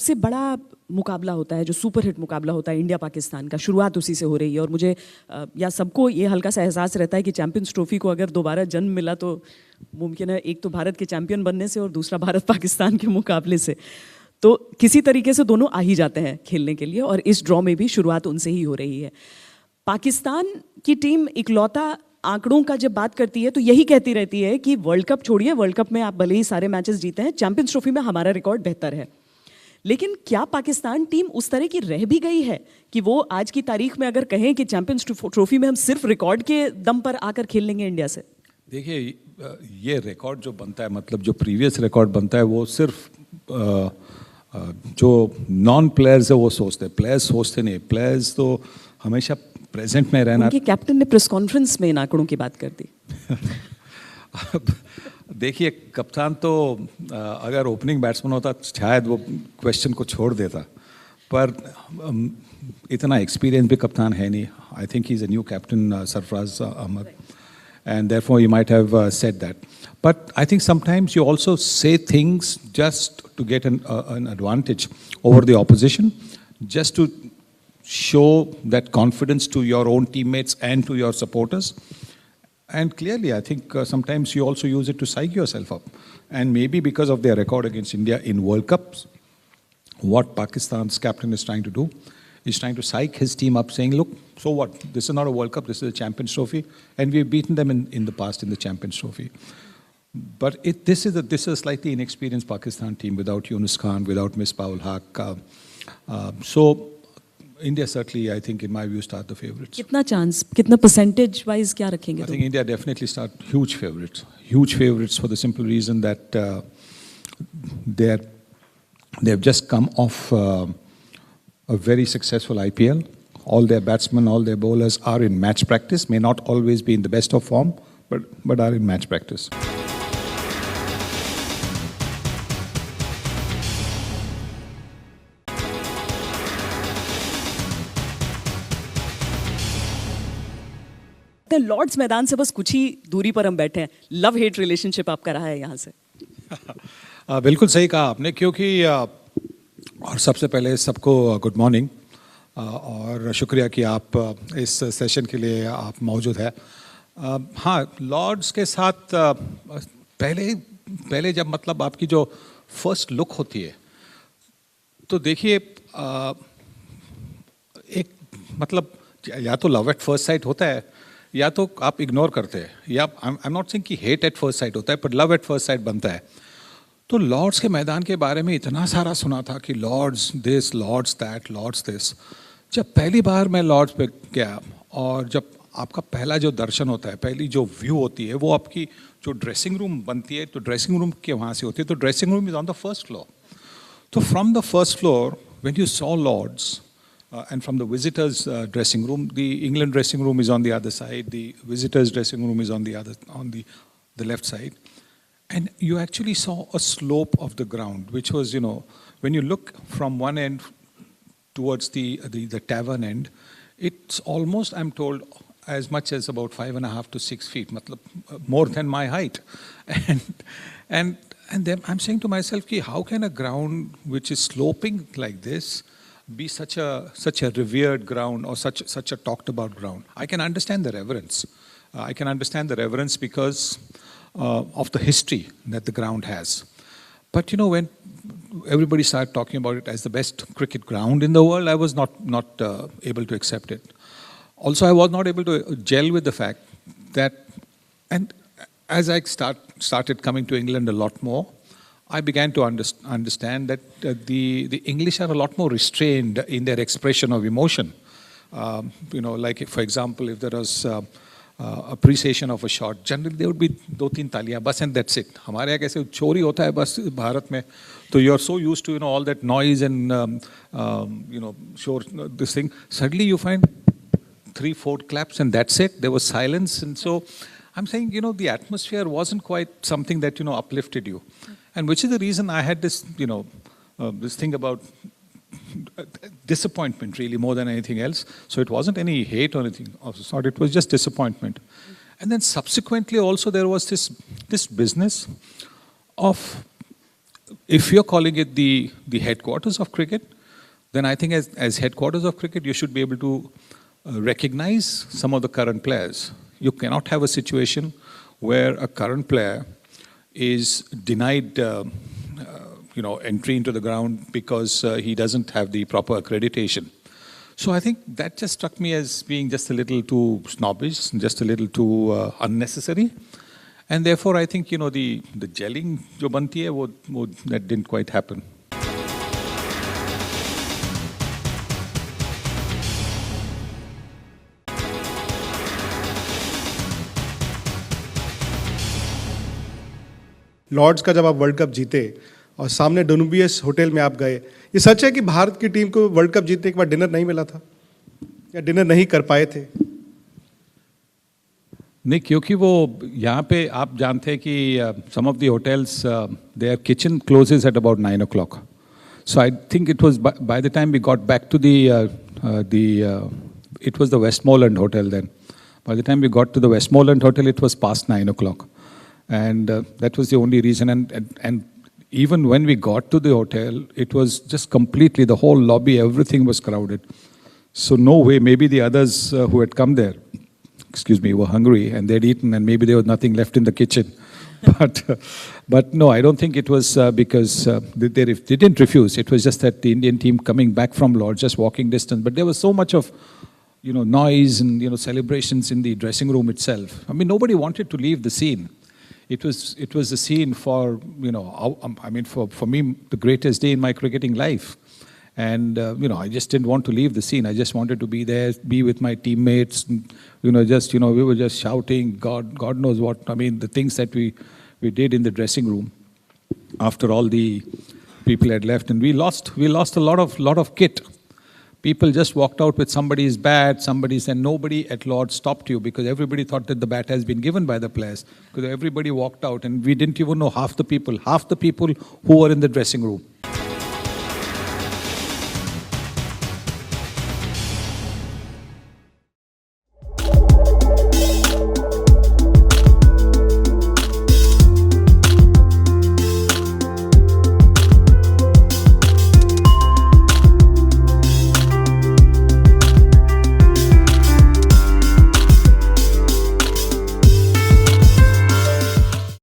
सबसे बड़ा मुकाबला होता है, जो सुपर हिट मुकाबला होता है इंडिया पाकिस्तान का, शुरुआत उसी से हो रही है। और मुझे या सबको ये हल्का सा एहसास रहता है कि चैंपियंस ट्रॉफी को अगर दोबारा जन्म मिला तो मुमकिन है एक तो भारत के चैंपियन बनने से और दूसरा भारत पाकिस्तान के मुकाबले से। तो किसी तरीके से दोनों आ ही जाते हैं खेलने के लिए, और इस ड्रॉ में भी शुरुआत उनसे ही हो रही है। पाकिस्तान की टीम इकलौता आंकड़ों का जब बात करती है तो यही कहती रहती है कि वर्ल्ड कप छोड़िए, वर्ल्ड कप में आप भले ही सारे मैचेस जीते हैं, चैंपियंस ट्रॉफी में हमारा रिकॉर्ड बेहतर है। लेकिन क्या पाकिस्तान टीम उस तरह की रह भी गई है कि वो आज की तारीख में अगर कहें कि चैंपियंस ट्रॉफी में हम सिर्फ रिकॉर्ड के दम पर आकर खेल लेंगे इंडिया से? देखिए, ये रिकॉर्ड जो बनता है, मतलब जो प्रीवियस रिकॉर्ड बनता है, वो सिर्फ जो नॉन प्लेयर्स है वो सोचते हैं, प्लेयर्स सोचते नहीं। प्लेयर्स तो हमेशा प्रेजेंट में रहना। उनके कैप्टन ने प्रेस कॉन्फ्रेंस में इन आंकड़ों की बात कर दी। देखिए, कप्तान तो अगर ओपनिंग बैट्समैन होता शायद वो क्वेश्चन को छोड़ देता, पर इतना एक्सपीरियंस भी कप्तान है नहीं। I think he is a new captain, Sarfaraz Ahmed, and therefore you might have said that. But I think sometimes you also say things just to get an advantage over the opposition, just to show that confidence to your own teammates and to your supporters. And clearly, I think sometimes you also use it to psych yourself up. And maybe because of their record against India in World Cups, what Pakistan's captain is trying to do is trying to psych his team up, saying, look, so what? This is not a World Cup, this is a Champions Trophy. And we've beaten them in the past in the Champions Trophy. But this is a slightly inexperienced Pakistan team without Yunus Khan, without Misbah ul Haq. So India certainly, I think, in my view, start the favourites. कितना chance, कितना percentage wise क्या रखेंगे? I think India definitely start huge favourites for the simple reason that they've just come off a very successful IPL. All their batsmen, all their bowlers are in match practice, may not always be in the best of form, but are in match practice. Lord's मैदान से बस कुछ ही दूरी पर हम बैठे हैं। Love hate relationship आपका रहा है यहाँ से? बिल्कुल सही कहा आपने, क्योंकि और सबसे पहले सबको गुड मॉर्निंग और शुक्रिया कि आप इस सेशन के लिए आप मौजूद है। हाँ, लॉर्ड्स के साथ पहले जब मतलब आपकी जो फर्स्ट लुक होती है, तो देखिए एक मतलब या तो लव एट फर्स्ट साइट होता है या तो आप इग्नोर करते हैं, या आई एम नॉट सेइंग कि हेट एट फर्स्ट साइट होता है, पर लव एट फर्स्ट साइट बनता है। तो लॉर्ड्स के मैदान के बारे में इतना सारा सुना था कि Lord's this, Lord's that, Lord's this. जब पहली बार मैं लॉर्ड्स पे गया और जब आपका पहला जो दर्शन होता है, पहली जो व्यू होती है, वो आपकी जो ड्रेसिंग रूम बनती है, तो ड्रेसिंग रूम के वहाँ से होती है, तो dressing room is on the first floor. तो from the first floor when you saw Lord's and from the visitors dressing room, the England dressing room is on the other side, the visitors dressing room is on the left side, and you actually saw a slope of the ground, which was, you know, when you look from one end towards the tavern end, it's almost, I'm told, as much as about 5.5 to 6 feet, matlab more than my height. And then I'm saying to myself, ki how can a ground which is sloping like this be such a revered ground, or such a talked about ground? I can understand the reverence. I can understand the reverence because of the history that the ground has. But you know, when everybody started talking about it as the best cricket ground in the world, I was not able to accept it. Also, I was not able to gel with the fact that, and as I started coming to England a lot more, I began to understand that the English are a lot more restrained in their expression of emotion. You know, like for example, if there was appreciation of a shot, generally there would be 2-3 तालियां बस, and that's it. हमारे यहाँ कैसे चोरी होता है बस भारत में, तो you are so used to, you know, all that noise and you know, sure, this thing. Suddenly you find 3-4 claps and that's it. There was silence, and so I'm saying, you know, the atmosphere wasn't quite something that, you know, uplifted you. And which is the reason I had this, you know, this thing about disappointment really more than anything else. So it wasn't any hate or anything of the sort, it was just disappointment. And then subsequently also there was this business of, if you're calling it the headquarters of cricket, then I think as headquarters of cricket, you should be able to recognize some of the current players. You cannot have a situation where a current player is denied entry into the ground because he doesn't have the proper accreditation. So I think that just struck me as being just a little too snobbish, just a little too unnecessary. And therefore, I think, the gelling जो बनती है, that didn't quite happen. Lord's का जब आप world cup जीते और सामने डोनुबियस hotel में आप गए, ये सच है कि भारत की टीम को वर्ल्ड कप जीतने के बाद डिनर नहीं मिला था या डिनर नहीं कर पाए थे? नहीं, क्योंकि वो यहाँ पे आप जानते हैं कि some of the hotels their kitchen closes at about 9 o'clock. So I think it was by the time we got back to it was the Westmoreland Hotel then. By the time we got to the Westmoreland Hotel, it was past 9 o'clock. And that was the only reason. And even when we got to the hotel, it was just completely, the whole lobby, everything was crowded. So no way, maybe the others who had come there, were hungry and they'd eaten and maybe there was nothing left in the kitchen. But no, I don't think it was because they didn't refuse. It was just that the Indian team coming back from Lord's, just walking distance. But there was so much of, noise and, celebrations in the dressing room itself. I mean, nobody wanted to leave the scene. It was a scene for, for me, the greatest day in my cricketing life. And, I just didn't want to leave the scene. I just wanted to be there, be with my teammates. And, we were just shouting, God knows what. I mean, the things that we did in the dressing room after all the people had left. And we lost a lot of kit. People just walked out with somebody's bat, and nobody at Lord's stopped you because everybody thought that the bat has been given by the players. Because everybody walked out and we didn't even know half the people who were in the dressing room.